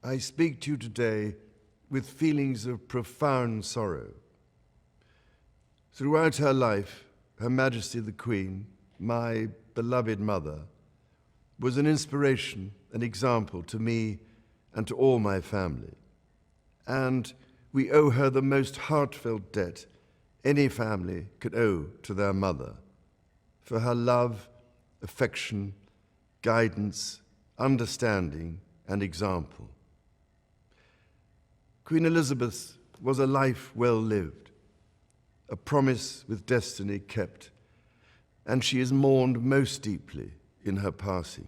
I speak to you today with feelings of profound sorrow. Throughout her life, Her Majesty the Queen, my beloved mother, was an inspiration, an example to me and to all my family. And we owe her the most heartfelt debt any family could owe to their mother, for her love, affection, guidance, understanding, and example. Queen Elizabeth was a life well lived, a promise with destiny kept, and she is mourned most deeply in her passing.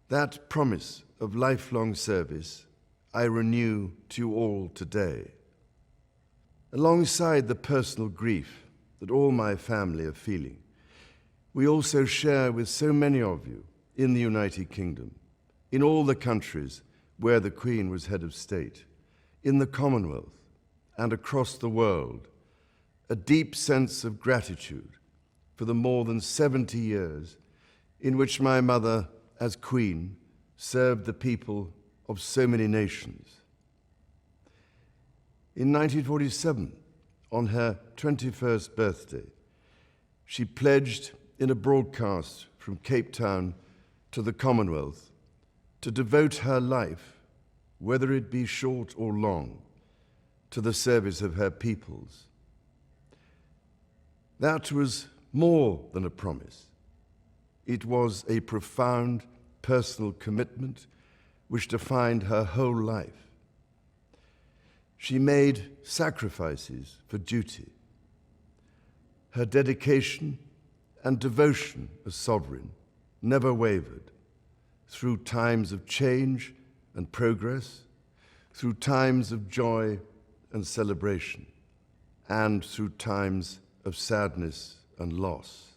That promise of lifelong service I renew to you all today. Alongside the personal grief that all my family are feeling, we also share with so many of you in the United Kingdom, in all the countries where the Queen was head of state, in the Commonwealth and across the world, a deep sense of gratitude for the more than 70 years in which my mother, as Queen, served the people of so many nations. In 1947, on her 21st birthday, she pledged in a broadcast from Cape Town to the Commonwealth to devote her life, whether it be short or long, to the service of her peoples. That was more than a promise. It was a profound personal commitment which defined her whole life. She made sacrifices for duty. Her dedication and devotion as sovereign never wavered through times of change and progress, through times of joy and celebration, and through times of sadness and loss.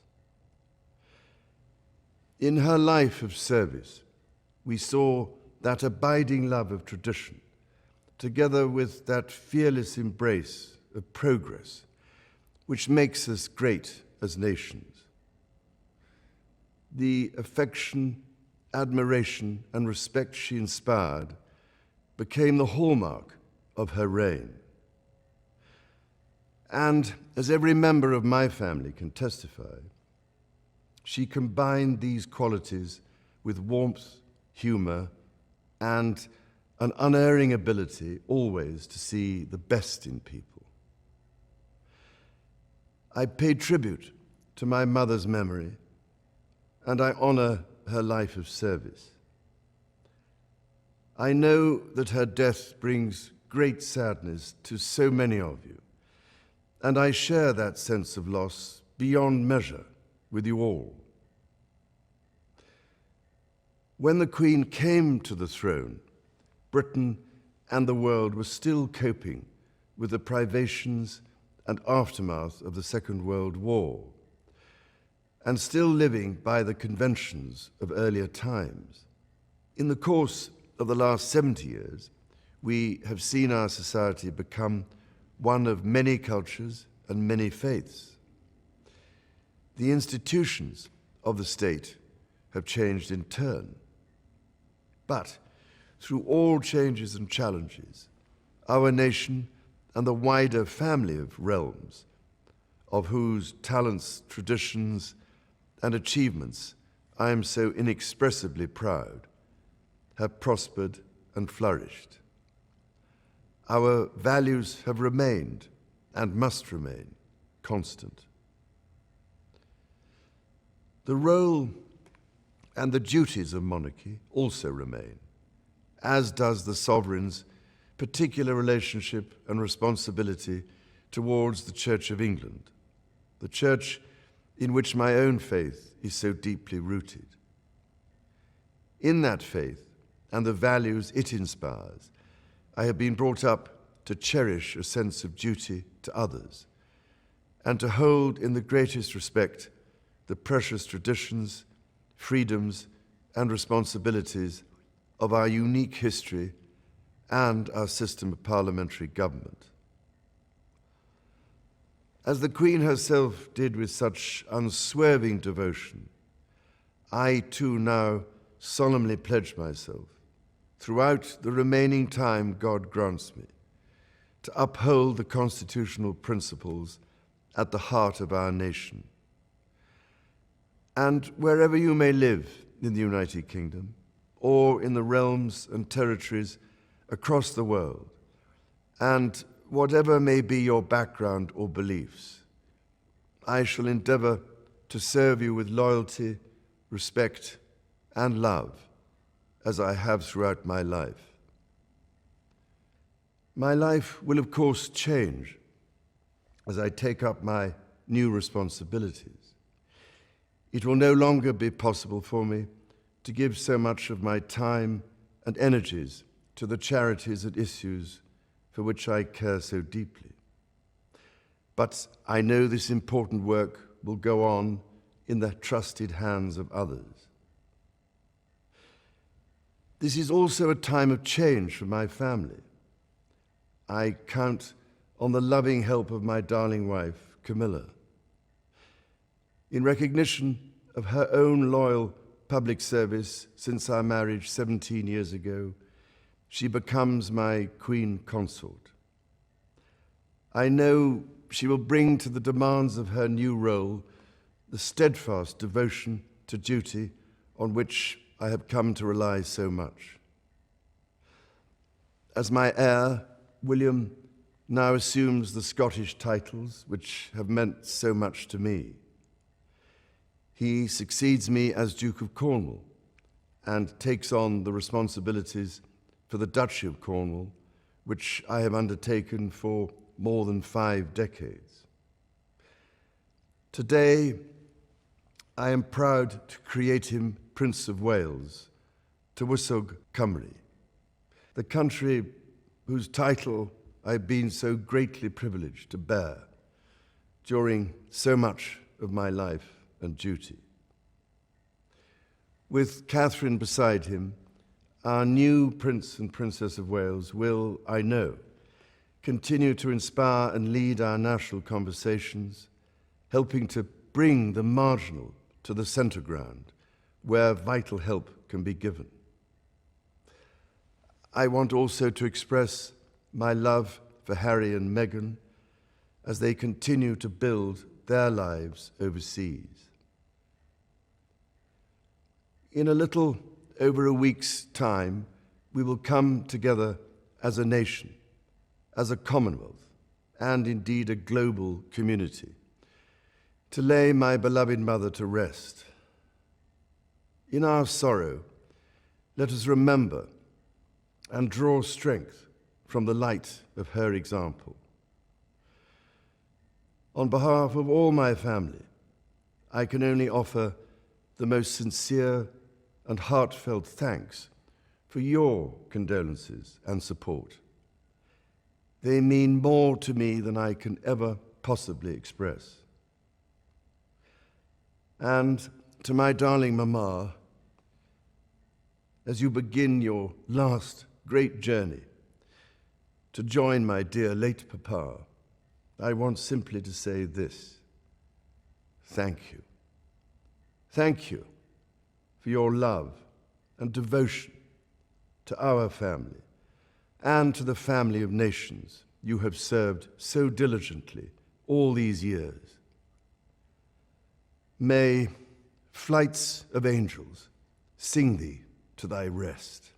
In her life of service, we saw that abiding love of tradition, together with that fearless embrace of progress, which makes us great as nations. The affection, admiration, and respect she inspired became the hallmark of her reign. And as every member of my family can testify, she combined these qualities with warmth, humor, and an unerring ability always to see the best in people. I pay tribute to my mother's memory, and I honor her life of service. I know that her death brings great sadness to so many of you, and I share that sense of loss beyond measure with you all. When the Queen came to the throne, Britain and the world were still coping with the privations and aftermath of the Second World War, and still living by the conventions of earlier times. In the course of the last 70 years, we have seen our society become one of many cultures and many faiths. The institutions of the state have changed in turn. But through all changes and challenges, our nation and the wider family of realms, of whose talents, traditions, and achievements I am so inexpressibly proud, have prospered and flourished. Our values have remained and must remain constant. The role and the duties of monarchy also remain, as does the sovereign's particular relationship and responsibility towards the Church of England, the church in which my own faith is so deeply rooted. In that faith and the values it inspires, I have been brought up to cherish a sense of duty to others and to hold in the greatest respect the precious traditions, freedoms, and responsibilities of our unique history and our system of parliamentary government. As the Queen herself did with such unswerving devotion, I too now solemnly pledge myself throughout the remaining time God grants me, to uphold the constitutional principles at the heart of our nation. And wherever you may live in the United Kingdom, or in the realms and territories across the world, and whatever may be your background or beliefs, I shall endeavor to serve you with loyalty, respect, and love, as I have throughout my life. My life will, of course, change as I take up my new responsibilities. It will no longer be possible for me to give so much of my time and energies to the charities and issues for which I care so deeply. But I know this important work will go on in the trusted hands of others. This is also a time of change for my family. I count on the loving help of my darling wife, Camilla. In recognition of her own loyal public service since our marriage 17 years ago, she becomes my Queen Consort. I know she will bring to the demands of her new role the steadfast devotion to duty on which I have come to rely so much. As my heir, William now assumes the Scottish titles which have meant so much to me. He succeeds me as Duke of Cornwall and takes on the responsibilities for the Duchy of Cornwall, which I have undertaken for more than 5 decades. Today, I am proud to create him Prince of Wales, Tywysog Cymru, the country whose title I've been so greatly privileged to bear during so much of my life and duty. With Catherine beside him, our new Prince and Princess of Wales will, I know, continue to inspire and lead our national conversations, helping to bring the marginal to the centre ground, where vital help can be given. I want also to express my love for Harry and Meghan as they continue to build their lives overseas. In a little over a week's time, we will come together as a nation, as a Commonwealth, and indeed a global community, to lay my beloved mother to rest. In our sorrow, let us remember and draw strength from the light of her example. On behalf of all my family, I can only offer the most sincere and heartfelt thanks for your condolences and support. They mean more to me than I can ever possibly express. And to my darling Mama, as you begin your last great journey to join my dear late Papa, I want simply to say this: thank you. Thank you for your love and devotion to our family and to the family of nations you have served so diligently all these years. May flights of angels sing thee to thy rest.